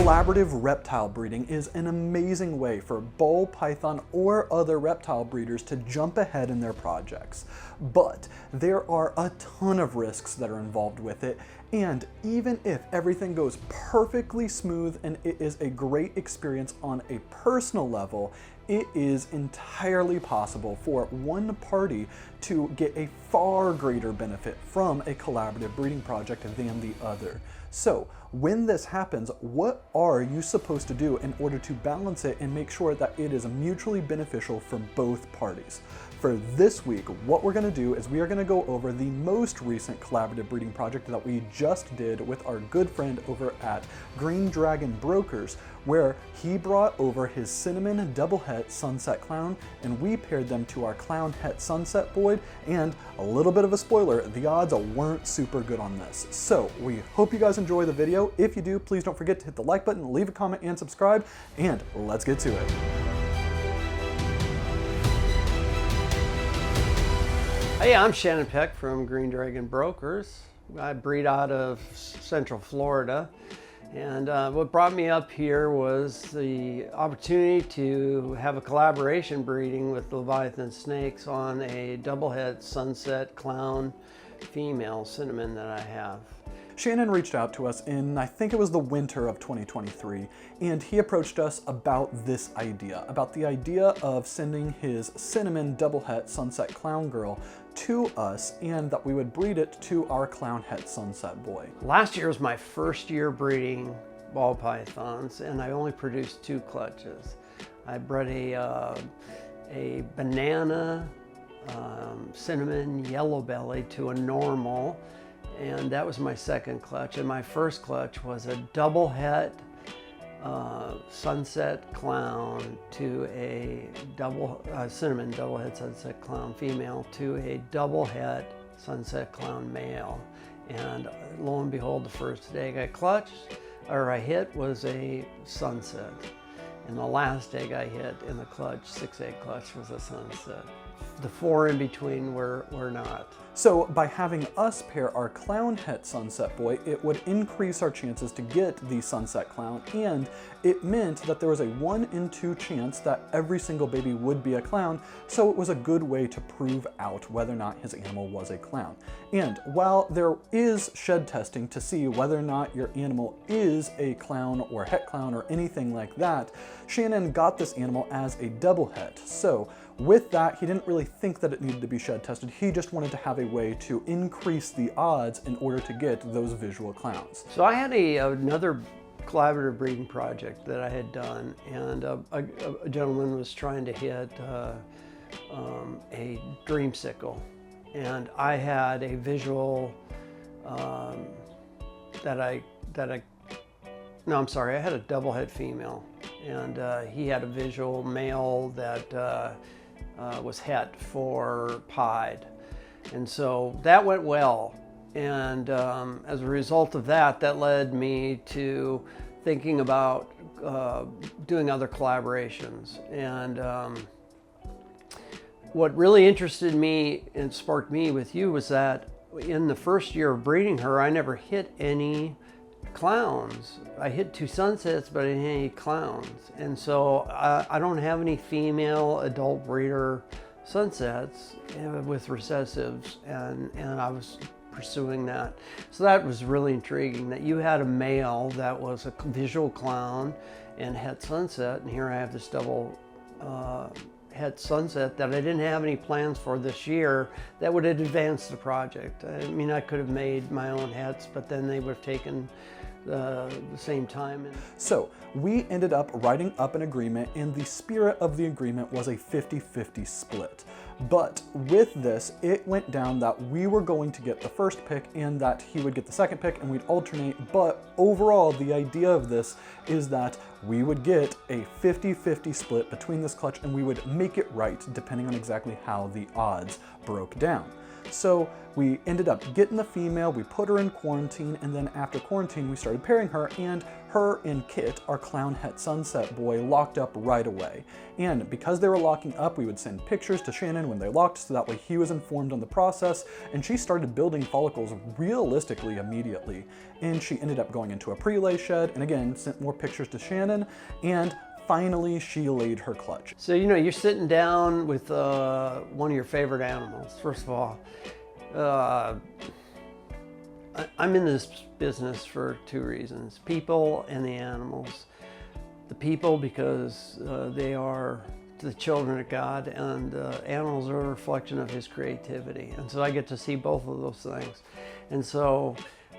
Collaborative reptile breeding is an amazing way for ball python or other reptile breeders to jump ahead in their projects. But there are a ton of risks that are involved with it, and even if everything goes perfectly smooth and it is a great experience on a personal level, it is entirely possible for one party to get a far greater benefit from a collaborative breeding project than the other. So when this happens, what are you supposed to do in order to balance it and make sure that it is mutually beneficial for both parties? For this week, what we're going to do is we are going to go over the most recent collaborative breeding project that we just did with our good friend over at Green Dragon Brokers, where he brought over his cinnamon double het sunset clown and we paired them to our clown het sunset boy, and a little bit of a spoiler, the odds weren't super good on this. So we hope you guys enjoy the video. If you do, please don't forget to hit the like button, leave a comment, and subscribe, and let's get to it. Hey, I'm Shannon Peck from Green Dragon Brokers. I breed out of Central Florida, and what brought me up here was the opportunity to have a collaboration breeding with Leviathan snakes on a double het sunset clown female cinnamon that I have. Shannon reached out to us in, I think it was the winter of 2023, and he approached us about this idea, about the idea of sending his cinnamon double het sunset clown girl to us and that we would breed it to our clown het sunset boy. Last year was my first year breeding ball pythons, and I only produced 2 clutches. I bred a banana cinnamon yellow belly to a normal, and that was my second clutch. And my first clutch was a double het sunset clown to a cinnamon double het sunset clown female to a double het sunset clown male. And lo and behold, the first egg I hit was a sunset. And the last egg I hit in the clutch, 6-egg clutch, was a sunset. The 4 in between were not. So by having us pair our clown het sunset boy, it would increase our chances to get the sunset clown, and it meant that there was a 1 in 2 chance that every single baby would be a clown, so it was a good way to prove out whether or not his animal was a clown. And while there is shed testing to see whether or not your animal is a clown or het clown or anything like that, Shannon got this animal as a double het. So with that, he didn't really think that it needed to be shed tested. He just wanted to have a way to increase the odds in order to get those visual clowns. So I had another collaborative breeding project that I had done, and a gentleman was trying to hit a dreamsicle, and I had a visual I had a double het female, and he had a visual male that was het for pied. And so that went well. And as a result of that, that led me to thinking about doing other collaborations. And what really interested me and sparked me with you was that in the first year of breeding her, I never hit any clowns. I hit 2 sunsets, but I didn't hit any clowns. And so I don't have any female adult breeder sunsets with recessives, and I was pursuing that. So that was really intriguing, that you had a male that was a visual clown and het sunset, and here I have this double het sunset that I didn't have any plans for this year that would have advanced the project. I mean, I could have made my own hets, but then they would have taken the same time. So we ended up writing up an agreement, and the spirit of the agreement was a 50-50 split. But with this, it went down that we were going to get the first pick and that he would get the second pick, and we'd alternate. But overall, the idea of this is that we would get a 50-50 split between this clutch, and we would make it right depending on exactly how the odds broke down. So we ended up getting the female, we put her in quarantine, and then after quarantine we started pairing her, and her and Kit, our clown het sunset boy, locked up right away. And because they were locking up, we would send pictures to Shannon when they locked, so that way he was informed on the process, and she started building follicles realistically immediately. And she ended up going into a pre-lay shed, and again, sent more pictures to Shannon, and finally she laid her clutch. So, you know, you're sitting down with one of your favorite animals. First of all, I'm in this business for two reasons: people and the animals. The people because they are the children of God, and animals are a reflection of His creativity. And so I get to see both of those things. And so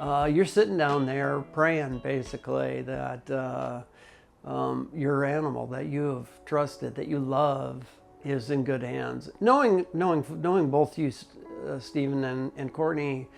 you're sitting down there praying basically that your animal that you have trusted, that you love, is in good hands. Knowing both you, Stephen and Courtney,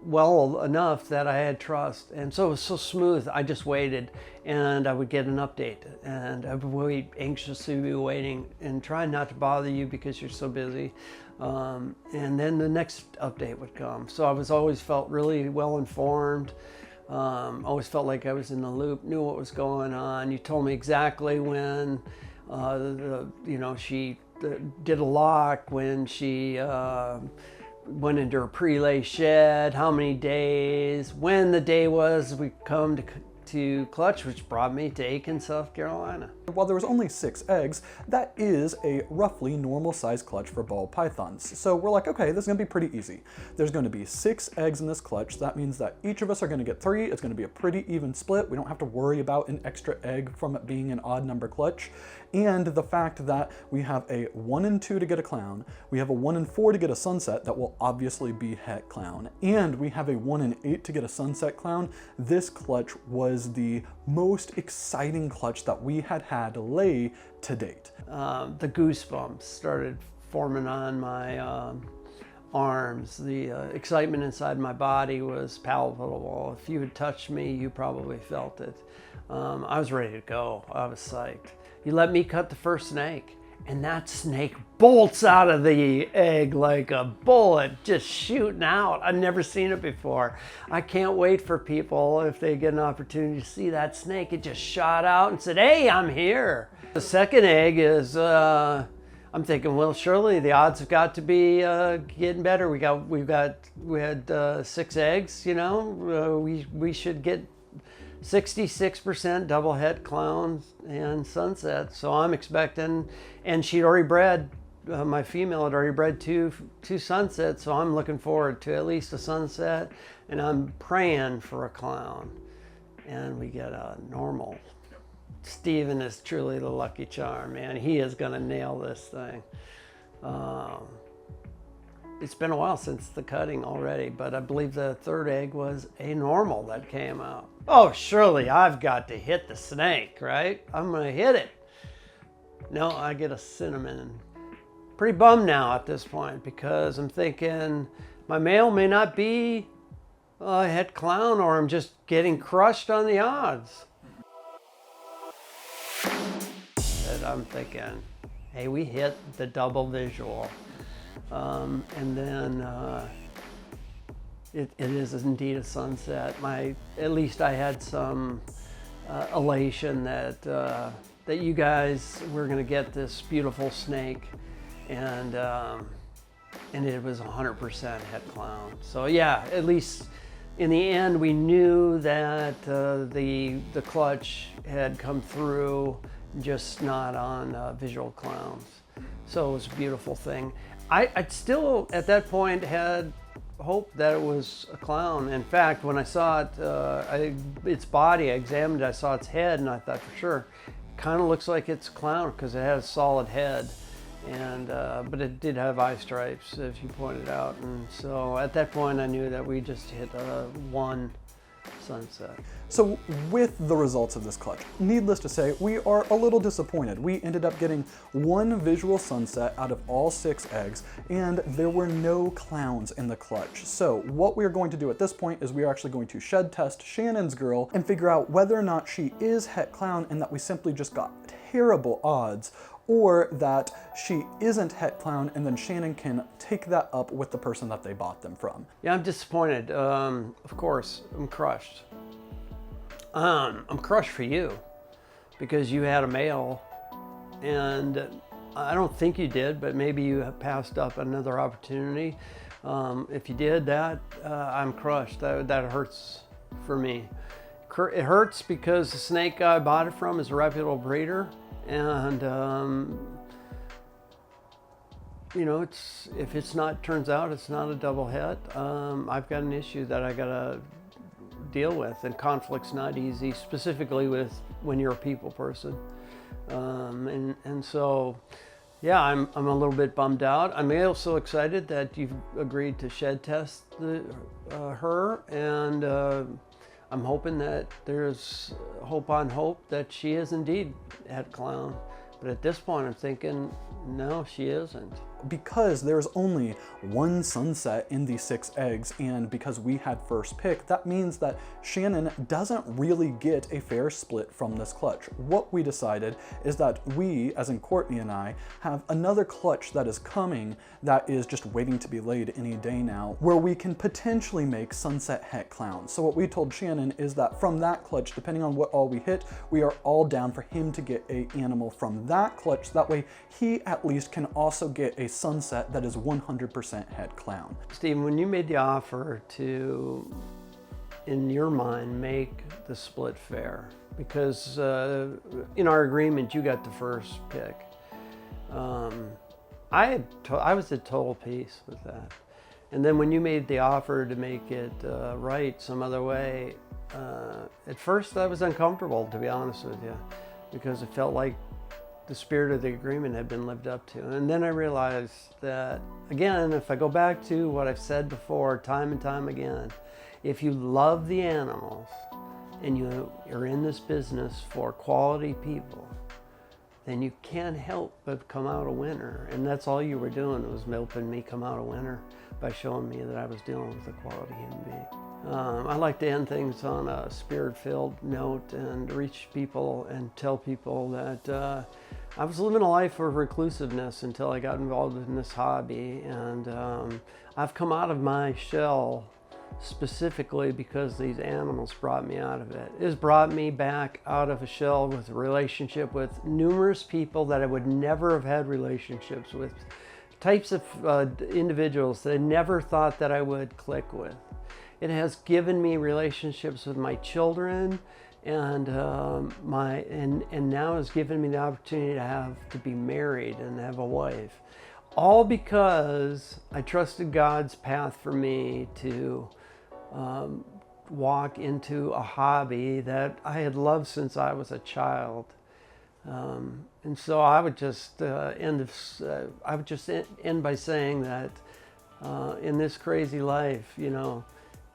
well enough that I had trust, and so it was so smooth. I just waited, and I would get an update, and I would wait, anxiously be waiting, and try not to bother you because you're so busy. And then the next update would come. So I was always felt really well informed. Always felt like I was in the loop, knew what was going on. You told me exactly when, she did a lock, when she went into her pre-lay shed, how many days, when the day was we come to clutch, which brought me to Aiken, South Carolina. While there was only 6 eggs, that is a roughly normal size clutch for ball pythons. So we're like, okay, this is gonna be pretty easy. There's gonna be 6 eggs in this clutch. That means that each of us are gonna get 3. It's gonna be a pretty even split. We don't have to worry about an extra egg from it being an odd number clutch. And the fact that we have a 1 and 2 to get a clown, we have a 1 and 4 to get a sunset that will obviously be het clown, and we have a 1 and 8 to get a sunset clown. This clutch was the most exciting clutch that we had lay to date. The goosebumps started forming on my arms. The excitement inside my body was palpable. If you had touched me, you probably felt it. I was ready to go. I was psyched. You let me cut the first snake, and that snake bolts out of the egg like a bullet, just shooting out. I've never seen it before. I can't wait for people, if they get an opportunity to see that snake. It just shot out and said, "Hey, I'm here." The second egg is, I'm thinking, well, surely the odds have got to be getting better. We had 6 eggs, you know. We should get 66% double het clowns and sunset. So I'm expecting, and she'd already bred, my female had already bred two sunsets, so I'm looking forward to at least a sunset, and I'm praying for a clown. And we get a normal. Stephen is truly the lucky charm, man. He is gonna nail this thing. It's been a while since the cutting already, but I believe the third egg was a normal that came out. Oh, surely I've got to hit the snake, right? I'm gonna hit it. No, I get a cinnamon. Pretty bummed now at this point, because I'm thinking my male may not be a het clown, or I'm just getting crushed on the odds. And I'm thinking, hey, we hit the double visual. And then it is indeed a sunset. At least I had some elation that you guys were going to get this beautiful snake, and it was 100% het clown. So yeah, at least in the end we knew that the clutch had come through, just not on visual clowns. So it was a beautiful thing. I still, at that point, had hope that it was a clown. In fact, when I saw it, its body, I examined it, I saw its head, and I thought for sure, kind of looks like it's a clown because it had a solid head. And but it did have eye stripes, as you pointed out. And so at that point, I knew that we just hit one sunset. So with the results of this clutch, needless to say, we are a little disappointed. We ended up getting 1 visual sunset out of all 6 eggs, and there were no clowns in the clutch. So what we're going to do at this point is we are actually going to shed test Shannon's girl and figure out whether or not she is het clown and that we simply just got terrible odds, or that she isn't het clown, and then Shannon can take that up with the person that they bought them from. Yeah, I'm disappointed. Of course, I'm crushed. I'm crushed for you because you had a male, and I don't think you did, but maybe you have passed up another opportunity. If you did that, I'm crushed. That hurts for me. It hurts because the snake guy I bought it from is a reputable breeder, and you know, if it's not, turns out it's not a double het, I've got an issue that I gotta deal with, and conflict's not easy, specifically when you're a people person. And so, yeah, I'm a little bit bummed out. I'm also excited that you've agreed to shed test her, and I'm hoping that there's hope on hope that she is indeed het clown. But at this point, I'm thinking, no, she isn't. Because there's only one sunset in the 6 eggs, and because we had first pick, that means that Shannon doesn't really get a fair split from this clutch. What we decided is that we, as in Courtney and I, have another clutch that is coming that is just waiting to be laid any day now, where we can potentially make sunset het clown. So what we told Shannon is that from that clutch, depending on what all we hit, we are all down for him to get an animal from that clutch. That way he at least can also get a sunset that is 100% het clown. Steve, when you made the offer to, in your mind, make the split fair, because in our agreement you got the first pick, I was at total peace with that. And then when you made the offer to make it right some other way, at first I was uncomfortable, to be honest with you, because it felt like the spirit of the agreement had been lived up to. And then I realized that, again, if I go back to what I've said before time and time again, if you love the animals and you are in this business for quality people, then you can't help but come out a winner. And that's all you were doing, was helping me come out a winner by showing me that I was dealing with a quality human being. I like to end things on a spirit-filled note and reach people and tell people that I was living a life of reclusiveness until I got involved in this hobby, and I've come out of my shell specifically because these animals brought me out of it. It has brought me back out of a shell with a relationship with numerous people that I would never have had relationships with, types of individuals that I never thought that I would click with. It has given me relationships with my children, and now has given me the opportunity to be married and have a wife. All because I trusted God's path for me to walk into a hobby that I had loved since I was a child. And so I would just end by saying that in this crazy life, you know,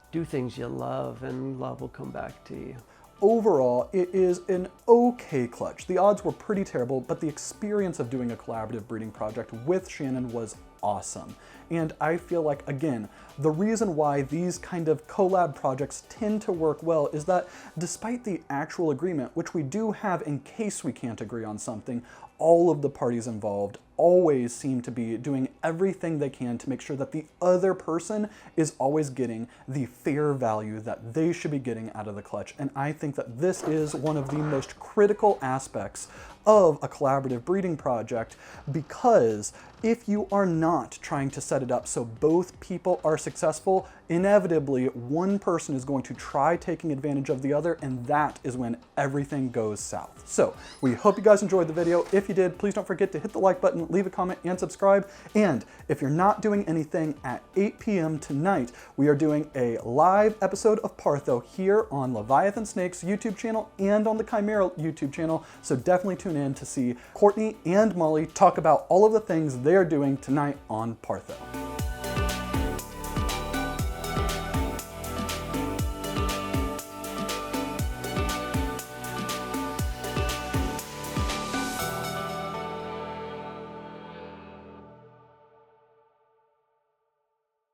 do things you love, and love will come back to you. Overall, it is an okay clutch. The odds were pretty terrible, but the experience of doing a collaborative breeding project with Shannon was awesome. And I feel like, again, the reason why these kind of collab projects tend to work well is that despite the actual agreement, which we do have in case we can't agree on something, all of the parties involved always seem to be doing everything they can to make sure that the other person is always getting the fair value that they should be getting out of the clutch. And I think that this is one of the most critical aspects of a collaborative breeding project, because if you are not trying to set it up so both people are successful, inevitably one person is going to try taking advantage of the other, and that is when everything goes south. So we hope you guys enjoyed the video. If you did, please don't forget to hit the like button, leave a comment, and subscribe. And if you're not doing anything, at 8 p.m. tonight, we are doing a live episode of Partho here on Leviathan Snake's YouTube channel and on the Chimera YouTube channel. So definitely tune in to see Courtney and Molly talk about all of the things they are doing tonight on Partho.